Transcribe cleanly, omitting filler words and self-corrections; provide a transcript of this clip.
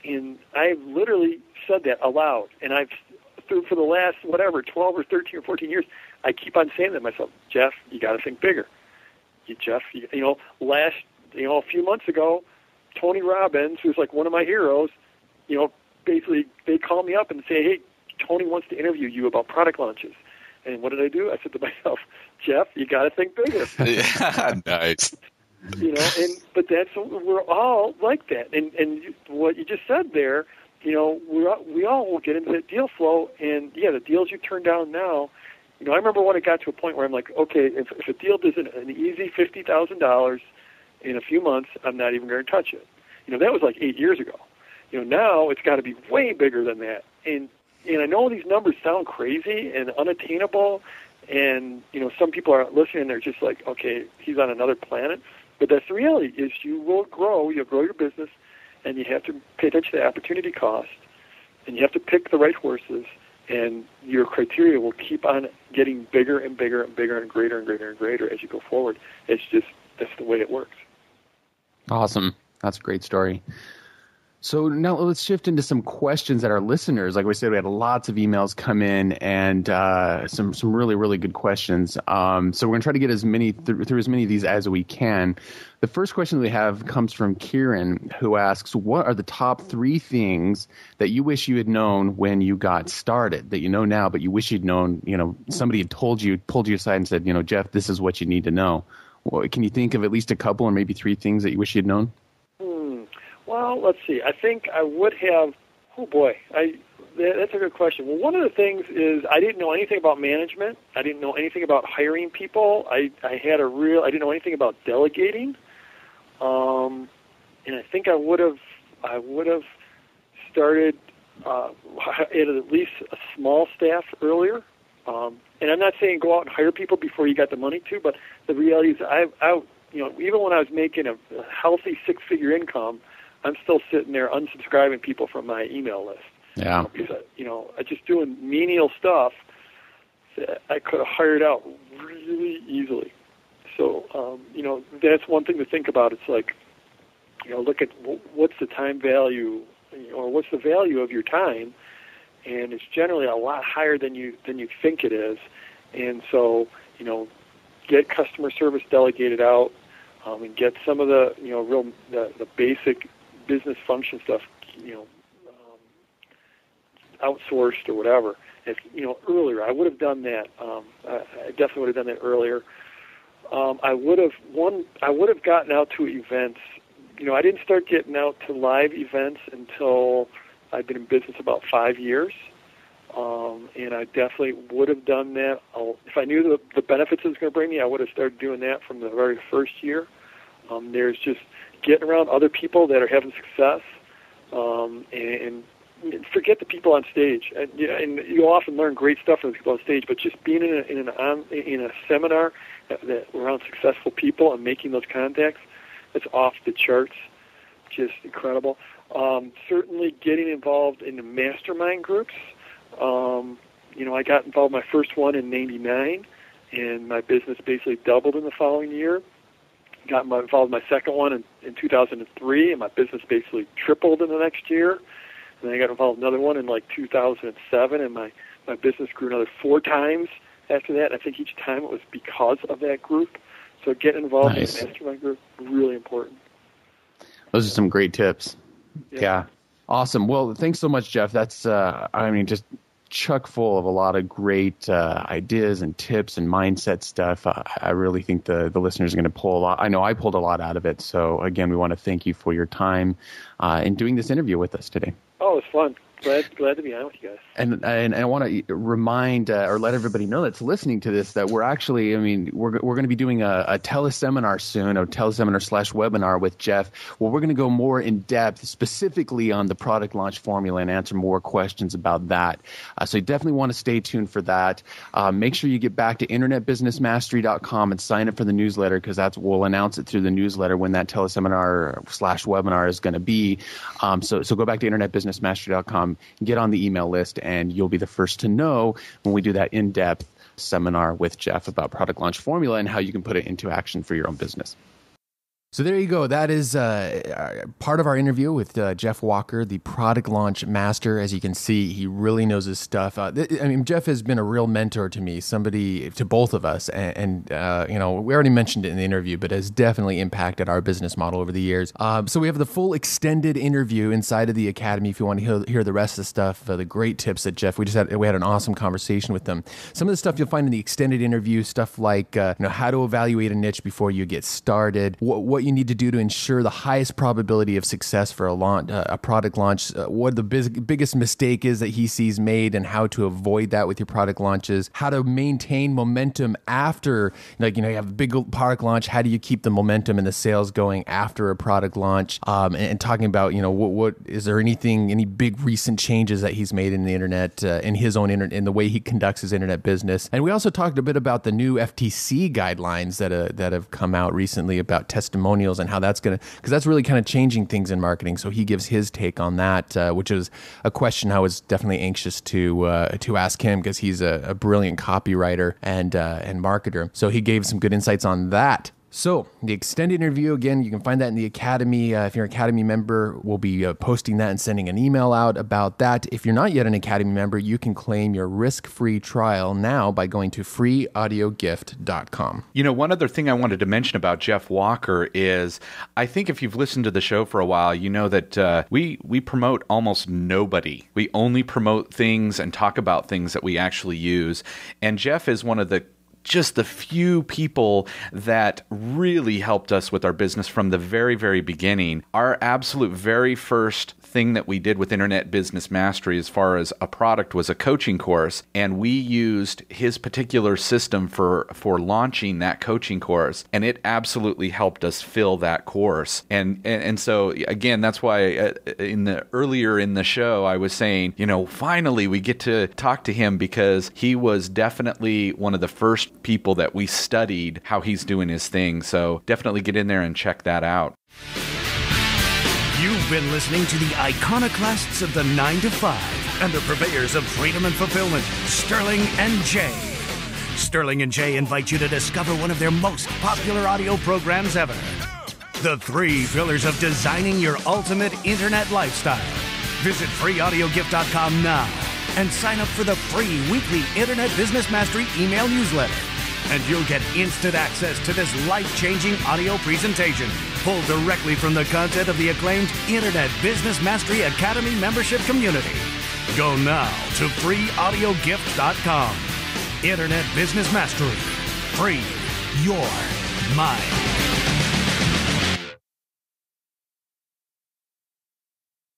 And I've literally said that aloud, and for the last 12 or 13 or 14 years, I keep on saying that to myself, Jeff, you got to think bigger. A few months ago, Tony Robbins, who's like one of my heroes, basically they call me up and say, hey, Tony wants to interview you about product launches. And what did I do? I said to myself, Jeff, you got to think bigger. Yeah, nice. But we're all like that. And what you just said there, we all will get into that deal flow. And yeah, the deals you turn down now, I remember when it got to a point where I'm like, okay, if a deal isn't an easy $50,000 in a few months, I'm not even going to touch it. That was like 8 years ago. Now it's got to be way bigger than that. And I know these numbers sound crazy and unattainable, and some people are listening and they're just like, okay, he's on another planet. But that's the reality, is you'll grow your business, and you have to pay attention to the opportunity cost, and you have to pick the right horses, and your criteria will keep on getting bigger and bigger and bigger and greater and greater and greater as you go forward. That's the way it works. Awesome. That's a great story. So now let's shift into some questions that our listeners, like we said, we had lots of emails come in and some really, really good questions. So we're going to try to get as many through as many of these as we can. The first question we have comes from Kieran, who asks, what are the top 3 things that you wish you had known when you got started, that you know now, but you wish you'd known, somebody had pulled you aside and said, Jeff, this is what you need to know. Well, can you think of at least a couple or maybe 3 things that you wish you'd known? Well, let's see. I think I would have. Oh boy, that's a good question. Well, one of the things is I didn't know anything about management. I didn't know anything about hiring people. I didn't know anything about delegating. And I think I would have started at least a small staff earlier. And I'm not saying go out and hire people before you got the money to, but the reality is even when I was making a healthy 6-figure income, I'm still sitting there unsubscribing people from my email list. Yeah. Because, I just doing menial stuff that I could have hired out really easily. So, that's one thing to think about. It's like, look at what's the time value, or what's the value of your time, and it's generally a lot higher than you think it is. And so, get customer service delegated out, and get some of the the basic business function stuff outsourced or whatever. Earlier I would have done that. I definitely would have done that earlier. I would have gotten out to events. I didn't start getting out to live events until I'd been in business about 5 years. And I definitely would have done that. If I knew the benefits it was going to bring me, I would have started doing that from the very first year. There's just getting around other people that are having success, and forget the people on stage. And you'll often learn great stuff from the people on stage, but just being in a seminar that around successful people and making those contacts, that's off the charts, just incredible. Certainly getting involved in the mastermind groups. I got involved in my first one in '99, and my business basically doubled in the following year. Got involved in my second one in 2003, and my business basically tripled in the next year. And then I got involved in another one in 2007, and my business grew another 4 times after that. And I think each time it was because of that group. So getting involved in the mastermind group, really important. Those are some great tips. Yeah. Awesome. Well, thanks so much, Jeff. That's, just chock full of a lot of great ideas and tips and mindset stuff. I really think the listeners are going to pull a lot. I know I pulled a lot out of it. So, again, we want to thank you for your time in doing this interview with us today. Oh, it's fun. Glad to be on with you guys. And I want to remind or let everybody know that's listening to this that we're actually, we're going to be doing a teleseminar soon, a teleseminar/webinar with Jeff, where we're going to go more in depth specifically on the product launch formula and answer more questions about that. So you definitely want to stay tuned for that. Make sure you get back to internetbusinessmastery.com and sign up for the newsletter, because we'll announce it through the newsletter when that teleseminar/webinar is going to be. So go back to internetbusinessmastery.com. Get on the email list, and you'll be the first to know when we do that in-depth seminar with Jeff about product launch formula and how you can put it into action for your own business. So there you go. That is part of our interview with Jeff Walker, the product launch master. As you can see, he really knows his stuff. Jeff has been a real mentor to me, somebody to both of us, and we already mentioned it in the interview, but has definitely impacted our business model over the years. So we have the full extended interview inside of the Academy. If you want to hear the rest of the stuff, the great tips that Jeff, we had an awesome conversation with them. Some of the stuff you'll find in the extended interview, stuff like how to evaluate a niche before you get started, what you need to do to ensure the highest probability of success for a product launch, what the biggest mistake is that he sees made, and how to avoid that with your product launches, how to maintain momentum after, you have a big product launch, how do you keep the momentum and the sales going after a product launch, and talking about, what is there any big recent changes that he's made in the internet, in his own internet, in the way he conducts his internet business. And we also talked a bit about the new FTC guidelines that have come out recently about testimonials and how that's because that's really kind of changing things in marketing. So he gives his take on that, which is a question I was definitely anxious to ask him, because he's a brilliant copywriter and marketer. So he gave some good insights on that. So the extended interview, again, you can find that in the Academy. If you're an Academy member, we'll be posting that and sending an email out about that. If you're not yet an Academy member, you can claim your risk-free trial now by going to freeaudiogift.com. One other thing I wanted to mention about Jeff Walker is, I think if you've listened to the show for a while, you know that we promote almost nobody. We only promote things and talk about things that we actually use. And Jeff is one of the few people that really helped us with our business from the very, very beginning. Our absolute very first thing that we did with Internet Business Mastery as far as a product was a coaching course, and we used his particular system for launching that coaching course, and it absolutely helped us fill that course. And so again, that's why earlier in the show I was saying, finally we get to talk to him, because he was definitely one of the first people that we studied how he's doing his thing. So definitely get in there and check that out. You've been listening to the iconoclasts of the 9 to 5 and the purveyors of freedom and fulfillment, Sterling and Jay. Sterling and Jay invite you to discover one of their most popular audio programs ever, The 3 Pillars of Designing Your Ultimate Internet Lifestyle. Visit freeaudiogift.com now and sign up for the free weekly Internet Business Mastery email newsletter. And you'll get instant access to this life-changing audio presentation, pulled directly from the content of the acclaimed Internet Business Mastery Academy membership community. Go now to freeaudiogift.com. Internet Business Mastery. Free your mind.